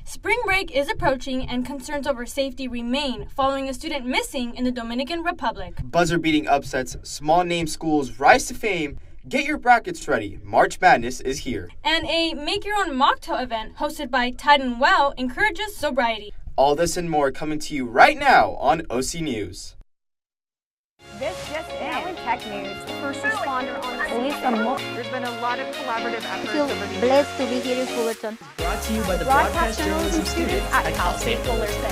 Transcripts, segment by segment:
Spring break is approaching and concerns over safety remain following a student missing in the Dominican Republic. Buzzer-beating upsets, small-name schools rise to fame. Get your brackets ready. March Madness is here. And a make-your-own mocktail event hosted by TitanWell encourages sobriety. All this and more coming to you right now on OC News. This just now in tech news, the first responder on the scene. There's been a lot of collaborative efforts over the years. Blessed to be here in Fullerton. Brought to you by the broadcast journalism students at Cal State Fullerton.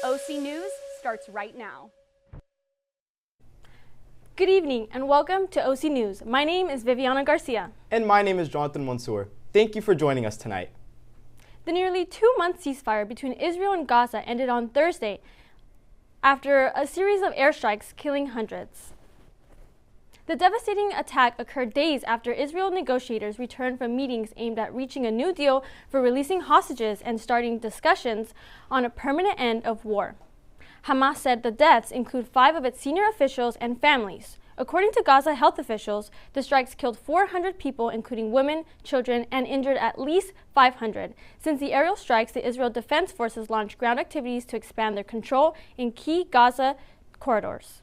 OC News starts right now. Good evening and welcome to OC News. My name is Viviana Garcia. And my name is Jonathan Mansour. Thank you for joining us tonight. The nearly 2-month ceasefire between Israel and Gaza ended on Thursday after a series of airstrikes killing hundreds. The devastating attack occurred days after Israel negotiators returned from meetings aimed at reaching a new deal for releasing hostages and starting discussions on a permanent end of war. Hamas said the deaths include 5 of its senior officials and families. According to Gaza health officials, the strikes killed 400 people, including women, children, and injured at least 500. Since the aerial strikes, the Israel Defense Forces launched ground activities to expand their control in key Gaza corridors.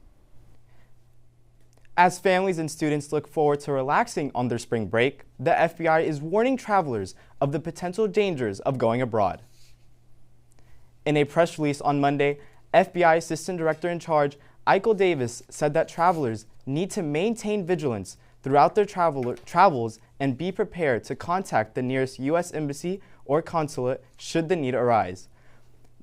As families and students look forward to relaxing on their spring break, the FBI is warning travelers of the potential dangers of going abroad. In a press release on Monday, FBI Assistant Director in Charge Eichel Davis said that travelers need to maintain vigilance throughout their travels and be prepared to contact the nearest U.S. embassy or consulate should the need arise.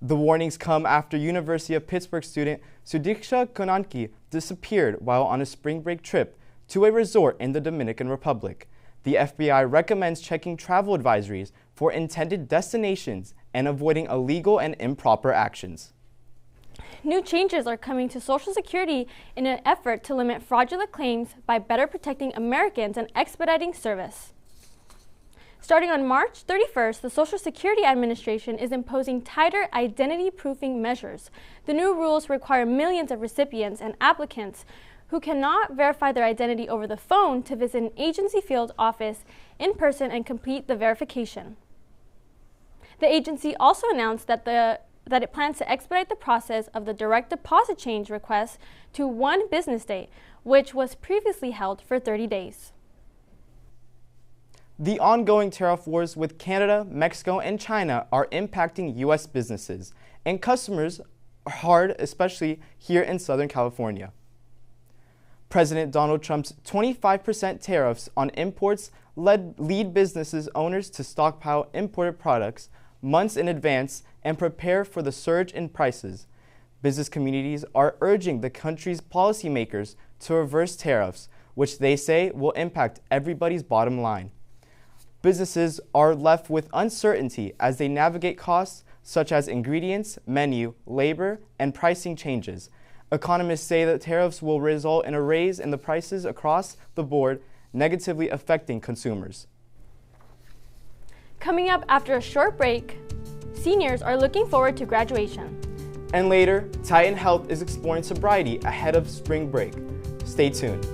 The warnings come after University of Pittsburgh student Sudiksha Konanki disappeared while on a spring break trip to a resort in the Dominican Republic. The FBI recommends checking travel advisories for intended destinations and avoiding illegal and improper actions. New changes are coming to Social Security in an effort to limit fraudulent claims by better protecting Americans and expediting service. Starting on March 31st, the Social Security Administration is imposing tighter identity proofing measures. The new rules require millions of recipients and applicants who cannot verify their identity over the phone to visit an agency field office in person and complete the verification. The agency also announced that it plans to expedite the process of the direct deposit change request to 1 business day, which was previously held for 30 days. The ongoing tariff wars with Canada, Mexico, and China are impacting U.S. businesses and customers hard, especially here in Southern California. President Donald Trump's 25% tariffs on imports lead businesses owners to stockpile imported products months in advance and prepare for the surge in prices. Business communities are urging the country's policymakers to reverse tariffs, which they say will impact everybody's bottom line. Businesses are left with uncertainty as they navigate costs such as ingredients, menu, labor, and pricing changes. Economists say that tariffs will result in a raise in the prices across the board, negatively affecting consumers. Coming up after a short break, seniors are looking forward to graduation. And later, Titan Health is exploring sobriety ahead of spring break. Stay tuned.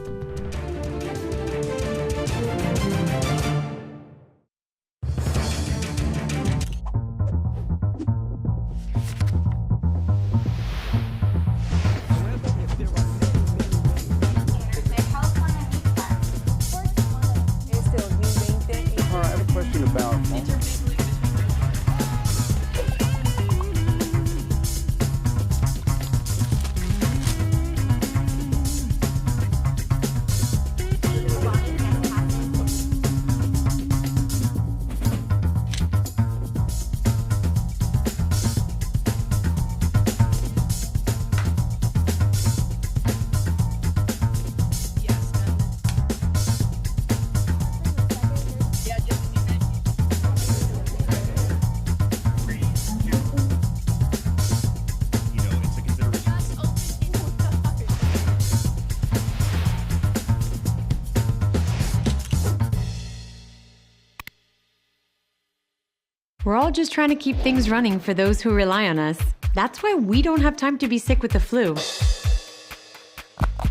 We're all just trying to keep things running for those who rely on us. That's why we don't have time to be sick with the flu.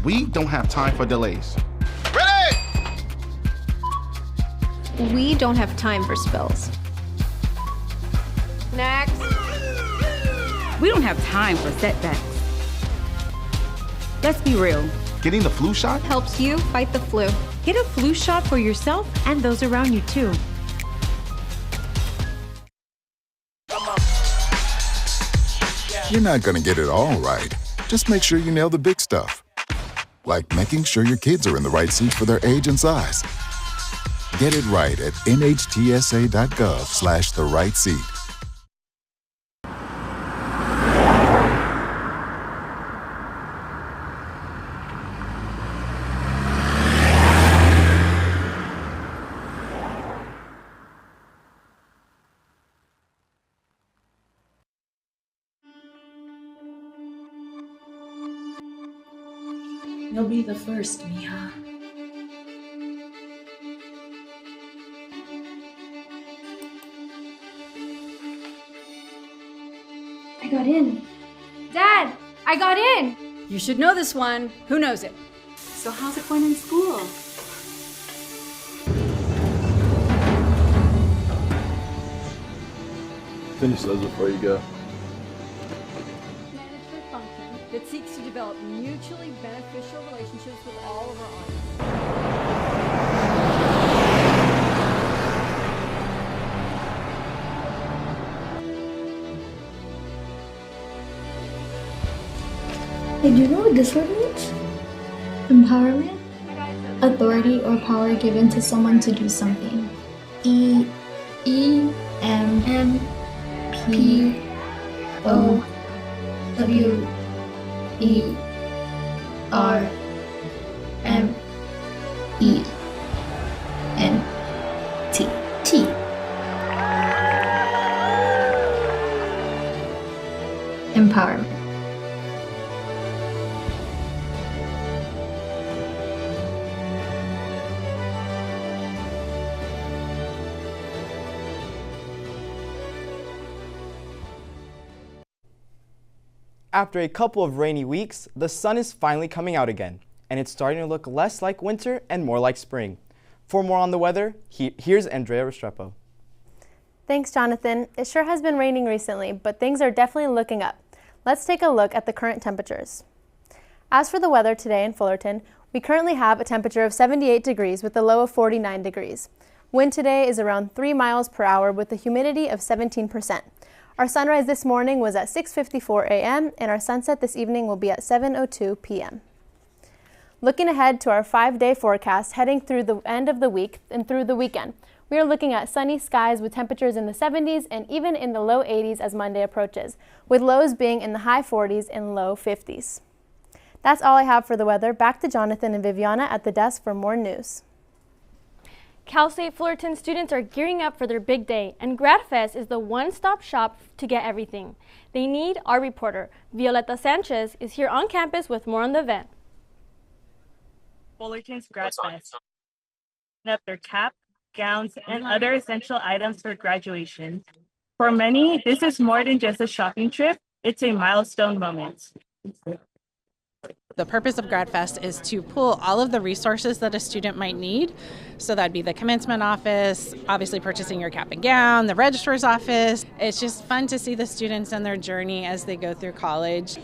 We don't have time for delays. we don't have time for spills. Next. We don't have time for setbacks. Let's be real. Getting the flu shot Helps you fight the flu. Get a flu shot for yourself and those around you too. You're not going to get it all right. Just make sure you nail the big stuff. Like making sure your kids are in the right seat for their age and size. Get it right at nhtsa.gov/the-right-seat. You'll be the first, Mija. I got in. Dad, I got in. You should know this one. Who knows it? So how's it going in school? Finish those before you go. Management function that seeks to develop mutually beneficial relationships with all of our audience. Hey, do you know what this word means? Empowerment? Authority or power given to someone to do something. EMPOWERMENT. T. Empowerment. After a couple of rainy weeks, the sun is finally coming out again, and it's starting to look less like winter and more like spring. For more on the weather, here's Andrea Restrepo. Thanks, Jonathan. It sure has been raining recently, but things are definitely looking up. Let's take a look at the current temperatures. As for the weather today in Fullerton, we currently have a temperature of 78 degrees with a low of 49 degrees. Wind today is around 3 miles per hour with a humidity of 17%. Our sunrise this morning was at 6:54 a.m. and our sunset this evening will be at 7:02 p.m. Looking ahead to our 5-day forecast heading through the end of the week and through the weekend, we are looking at sunny skies with temperatures in the 70s and even in the low 80s as Monday approaches, with lows being in the high 40s and low 50s. That's all I have for the weather. Back to Jonathan and Viviana at the desk for more news. Cal State Fullerton students are gearing up for their big day, and GradFest is the one-stop shop to get everything they need. Our reporter, Violeta Sanchez, is here on campus with more on the event. Fullerton's GradFest up their cap, gowns, and other essential items for graduation. For many, this is more than just a shopping trip. It's a milestone moment. The purpose of GradFest is to pull all of the resources that a student might need. So that'd be the commencement office, obviously purchasing your cap and gown, the registrar's office. It's just fun to see the students and their journey as they go through college.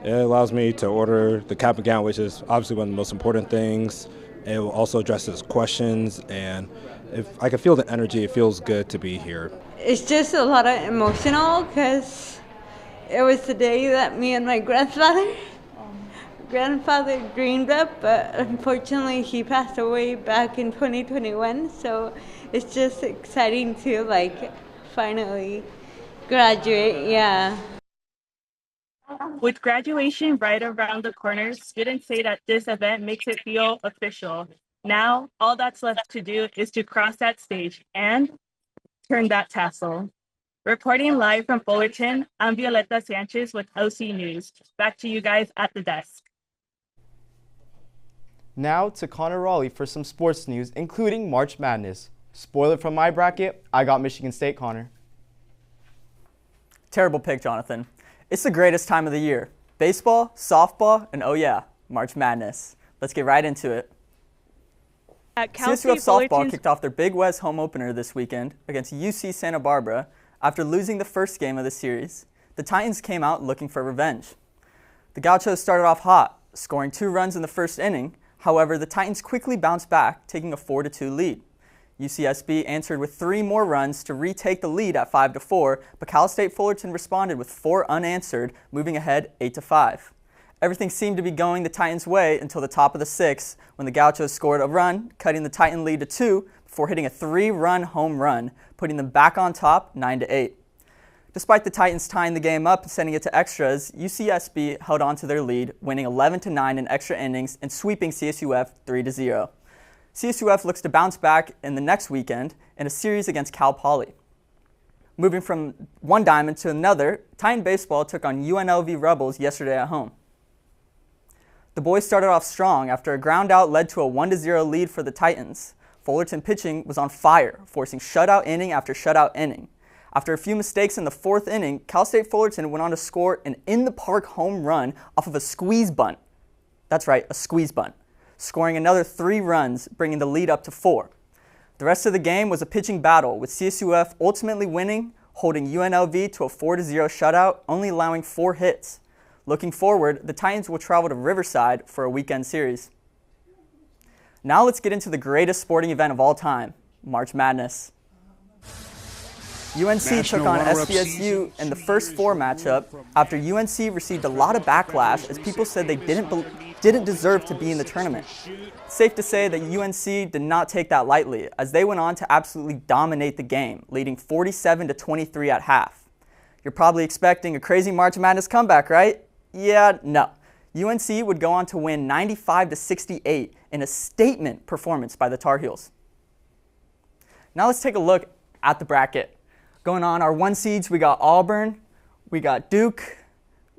It allows me to order the cap and gown, which is obviously one of the most important things. It also addresses questions, and if I can feel the energy, it feels good to be here. It's just a lot of emotional because it was the day that me and my grandfather dreamed up, but unfortunately he passed away back in 2021, so it's just exciting to finally graduate. Yeah. With graduation right around the corner, students say that this event makes it feel official. Now, all that's left to do is to cross that stage and turn that tassel. Reporting live from Fullerton, I'm Violeta Sanchez with OC News. Back to you guys at the desk. Now to Connor Raleigh for some sports news, including March Madness. Spoiler from my bracket, I got Michigan State, Connor. Terrible pick, Jonathan. It's the greatest time of the year. Baseball, softball, and oh yeah, March Madness. Let's get right into it. At Cal CSUF State softball Fullerton's kicked off their Big West home opener this weekend against UC Santa Barbara after losing the first game of the series. The Titans came out looking for revenge. The Gauchos started off hot, scoring 2 runs in the first inning. However, the Titans quickly bounced back, taking a 4-2 lead. UCSB answered with 3 more runs to retake the lead at 5-4, but Cal State Fullerton responded with 4 unanswered, moving ahead 8-5. Everything seemed to be going the Titans' way until the top of the 6th, when the Gauchos scored a run, cutting the Titan lead to 2 before hitting a 3-run home run, putting them back on top 9-8. Despite the Titans tying the game up and sending it to extras, UCSB held on to their lead, winning 11-9 in extra innings and sweeping CSUF 3-0. CSUF looks to bounce back in the next weekend in a series against Cal Poly. Moving from one diamond to another, Titan baseball took on UNLV Rebels yesterday at home. The boys started off strong after a ground out led to a 1-0 lead for the Titans. Fullerton pitching was on fire, forcing shutout inning after shutout inning. After a few mistakes in the 4th inning, Cal State Fullerton went on to score an in-the-park home run off of a squeeze bunt. That's right, a squeeze bunt, scoring another 3 runs, bringing the lead up to 4. The rest of the game was a pitching battle, with CSUF ultimately winning, holding UNLV to a 4-0 shutout, only allowing 4 hits. Looking forward, the Titans will travel to Riverside for a weekend series. Now let's get into the greatest sporting event of all time, March Madness. UNC took on SDSU in the first 4 matchup after UNC received a lot of backlash as people said they didn't deserve to be in the tournament. It's safe to say that UNC did not take that lightly, as they went on to absolutely dominate the game, leading 47-23 at half. You're probably expecting a crazy March Madness comeback, right? Yeah, no. UNC would go on to win 95-68 in a statement performance by the Tar Heels. Now let's take a look at the bracket. Going on our 1 seeds, we got Auburn, we got Duke,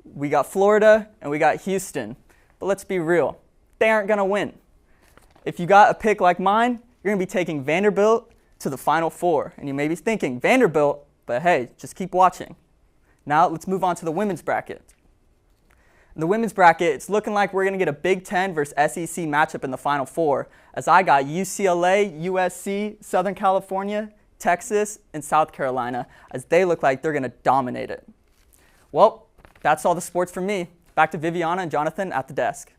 we got Florida, and we got Houston. But let's be real, they aren't going to win. If you got a pick like mine, you're going to be taking Vanderbilt to the Final Four. And you may be thinking, Vanderbilt, but hey, just keep watching. Now let's move on to the women's bracket. In the women's bracket, it's looking like we're going to get a Big Ten versus SEC matchup in the Final Four, as I got UCLA, USC, Southern California, Texas, and South Carolina, as they look like they're going to dominate it. Well, that's all the sports from me. Back to Viviana and Jonathan at the desk.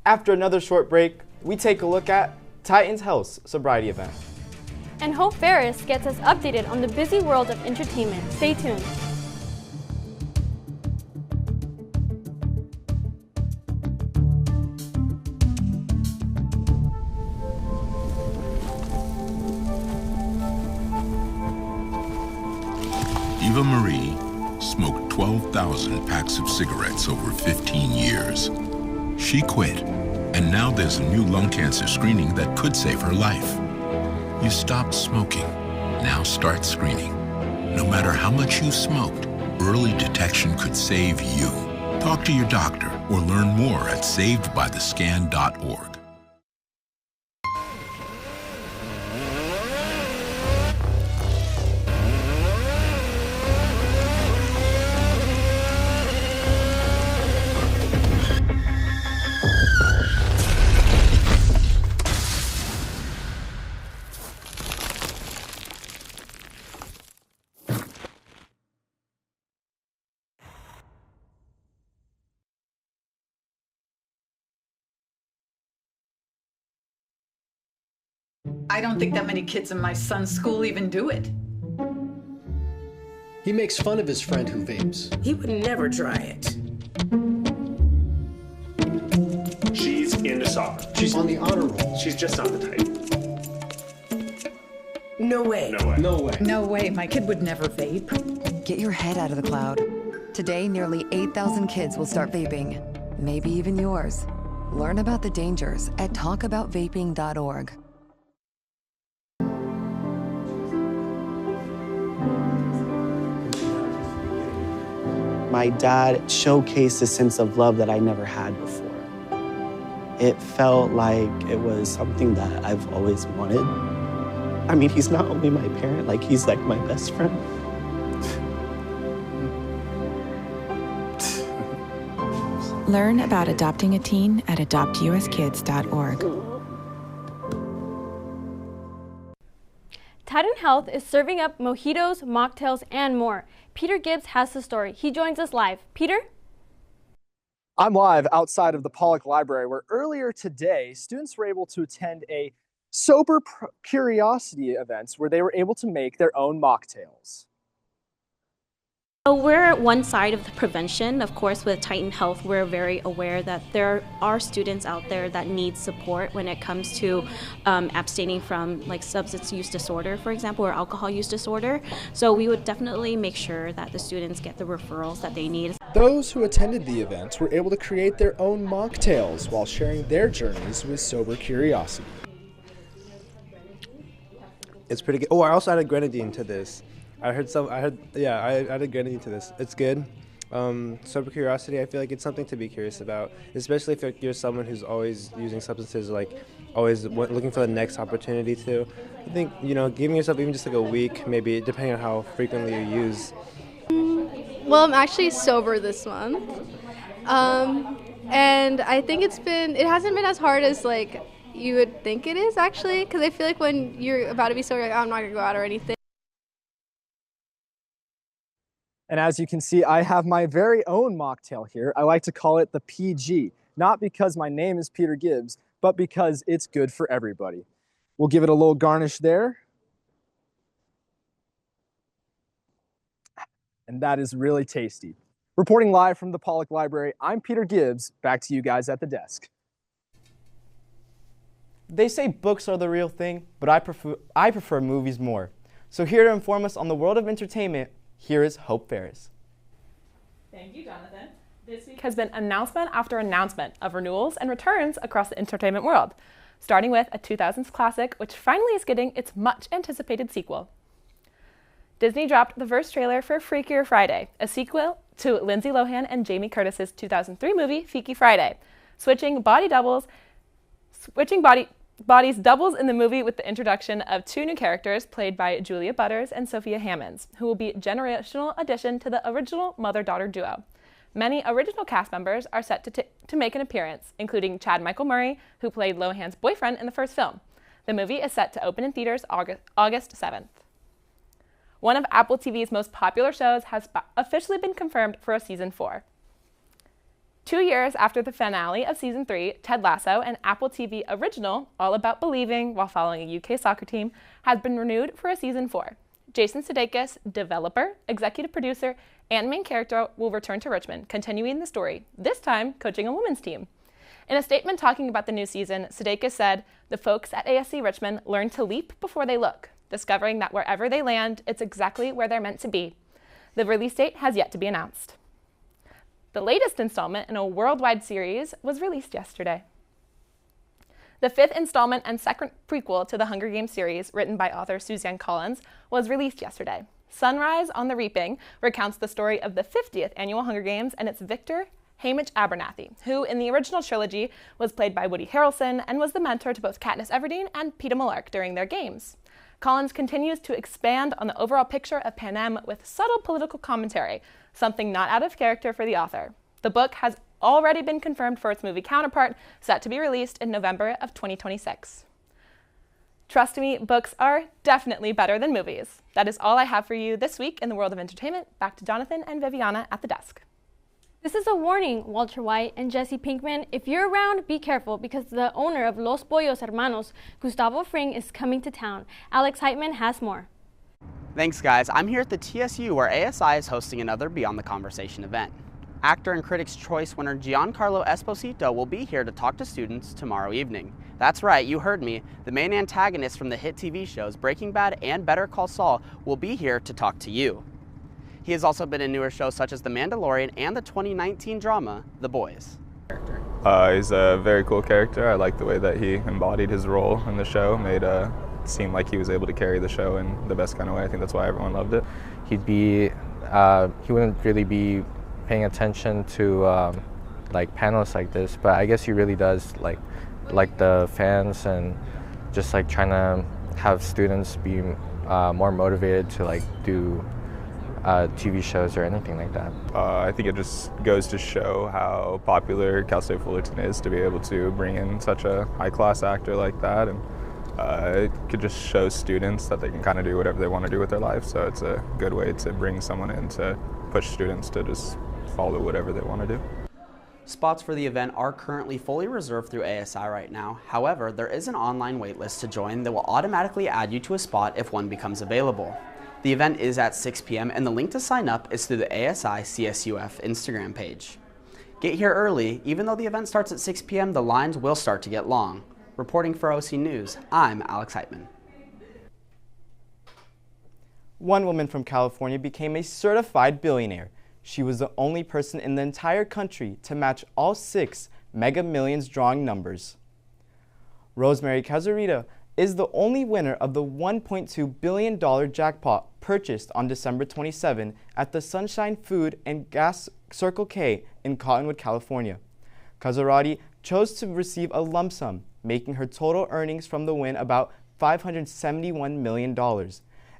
After another short break, we take a look at Titans Health's sobriety event. And Hope Ferris gets us updated on the busy world of entertainment. Stay tuned. Eva Marie smoked 12,000 packs of cigarettes over 15 years. She quit, and now there's a new lung cancer screening that could save her life. You stopped smoking. Now start screening. No matter how much you smoked, early detection could save you. Talk to your doctor or learn more at savedbythescan.org. I don't think that many kids in my son's school even do it. He makes fun of his friend who vapes. He would never try it. She's into soccer. She's on the honor roll. She's just not the type. No way. No way. No way. No way, my kid would never vape. Get your head out of the cloud. Today, nearly 8,000 kids will start vaping. Maybe even yours. Learn about the dangers at talkaboutvaping.org. My dad showcased a sense of love that I never had before. It felt like it was something that I've always wanted. I mean, he's not only my parent, like he's like my best friend. Learn about adopting a teen at adoptuskids.org. Titan Health is serving up mojitos, mocktails, and more. Peter Gibbs has the story. He joins us live. Peter? I'm live outside of the Pollock Library, where earlier today, students were able to attend a sober curiosity event where they were able to make their own mocktails. So we're one side of the prevention. Of course, with Titan Health, we're very aware that there are students out there that need support when it comes to abstaining from like substance use disorder, for example, or alcohol use disorder. So we would definitely make sure that the students get the referrals that they need. Those who attended the event were able to create their own mocktails while sharing their journeys with sober curiosity. It's pretty good. Oh, I also added grenadine to this. I added grenadine to this. It's good. Sober curiosity, I feel like it's something to be curious about, especially if you're someone who's always using substances, like always looking for the next opportunity to. I think, giving yourself even just like a week, maybe, depending on how frequently you use. Well, I'm actually sober this month. And I think it hasn't been as hard as like you would think it is actually, because I feel like when you're about to be sober, you're like, oh, I'm not gonna go out or anything. And as you can see, I have my very own mocktail here. I like to call it the PG, not because my name is Peter Gibbs, but because it's good for everybody. We'll give it a little garnish there. And that is really tasty. Reporting live from the Pollock Library, I'm Peter Gibbs. Back to you guys at the desk. They say books are the real thing, but I prefer movies more. So here to inform us on the world of entertainment, here is Hope Ferris. Thank you, Jonathan. This week has been announcement after announcement of renewals and returns across the entertainment world, starting with a 2000s classic, which finally is getting its much-anticipated sequel. Disney dropped the first trailer for Freakier Friday, a sequel to Lindsay Lohan and Jamie Curtis's 2003 movie, Freaky Friday, switching bodies doubles in the movie with the introduction of two new characters played by Julia Butters and Sophia Hammonds, who will be a generational addition to the original mother-daughter duo. Many original cast members are set to make an appearance, including Chad Michael Murray, who played Lohan's boyfriend in the first film. The movie is set to open in theaters August 7th. One of Apple TV's most popular shows has officially been confirmed for a season 4. 2 years after the finale of Season 3, Ted Lasso, an Apple TV original all about believing while following a UK soccer team, has been renewed for a Season 4. Jason Sudeikis, developer, executive producer, and main character, will return to Richmond, continuing the story, this time coaching a women's team. In a statement talking about the new season, Sudeikis said, "The folks at ASC Richmond learn to leap before they look, discovering that wherever they land, it's exactly where they're meant to be. The release date has yet to be announced." The latest installment in a worldwide series was released yesterday. The 5th installment and second prequel to the Hunger Games series, written by author Suzanne Collins, was released yesterday. Sunrise on the Reaping recounts the story of the 50th annual Hunger Games and its victor, Hamish Abernathy, who in the original trilogy was played by Woody Harrelson and was the mentor to both Katniss Everdeen and Peeta Mellark during their games. Collins continues to expand on the overall picture of Panem with subtle political commentary, something not out of character for the author. The book has already been confirmed for its movie counterpart, set to be released in November of 2026. Trust me, books are definitely better than movies. That is all I have for you this week in the world of entertainment. Back to Jonathan and Viviana at the desk. This is a warning, Walter White and Jesse Pinkman. If you're around, be careful, because the owner of Los Pollos Hermanos, Gustavo Fring, is coming to town. Alex Heitman has more. Thanks, guys. I'm here at the TSU, where ASI is hosting another Beyond the Conversation event. Actor and Critics' Choice winner Giancarlo Esposito will be here to talk to students tomorrow evening. That's right, you heard me. The main antagonists from the hit TV shows Breaking Bad and Better Call Saul will be here to talk to you. He has also been in newer shows such as The Mandalorian and the 2019 drama, The Boys. He's a very cool character. I like the way that he embodied his role in the show, made it seem like he was able to carry the show in the best kind of way. I think that's why everyone loved it. He wouldn't really be paying attention to like panels like this, but I guess he really does like the fans and just like trying to have students be more motivated to like do TV shows or anything like that. I think it just goes to show how popular Cal State Fullerton is to be able to bring in such a high-class actor like that, and it could just show students that they can kind of do whatever they want to do with their life. So it's a good way to bring someone in to push students to just follow whatever they want to do. Spots for the event are currently fully reserved through ASI right now. However, there is an online waitlist to join that will automatically add you to a spot if one becomes available. The event is at 6 p.m. and the link to sign up is through the ASI CSUF Instagram page. Get here early. Even though the event starts at 6 p.m., the lines will start to get long. Reporting for OC News, I'm Alex Heitman. One woman from California became a certified billionaire. She was the only person in the entire country to match all 6 Mega Millions drawing numbers. Rosemary Casarita is the only winner of the $1.2 billion jackpot purchased on December 27 at the Sunshine Food and Gas Circle K in Cottonwood, California. Casarati chose to receive a lump sum, making her total earnings from the win about $571 million.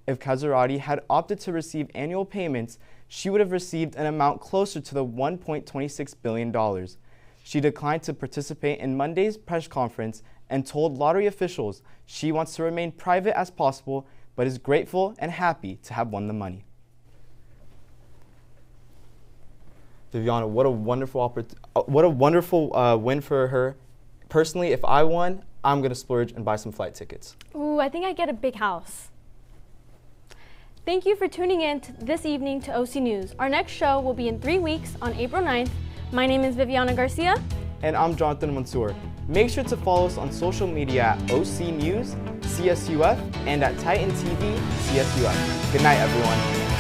If Casarati had opted to receive annual payments, she would have received an amount closer to the $1.26 billion. She declined to participate in Monday's press conference and told lottery officials she wants to remain private as possible, but is grateful and happy to have won the money. Viviana, what a wonderful win for her. Personally, if I won, I'm going to splurge and buy some flight tickets. Ooh, I think I'd get a big house. Thank you for tuning in this evening to OC News. Our next show will be in 3 weeks on April 9th. My name is Viviana Garcia. And I'm Jonathan Mansour. Make sure to follow us on social media at OC News, CSUF, and at Titan TV, CSUF. Good night, everyone.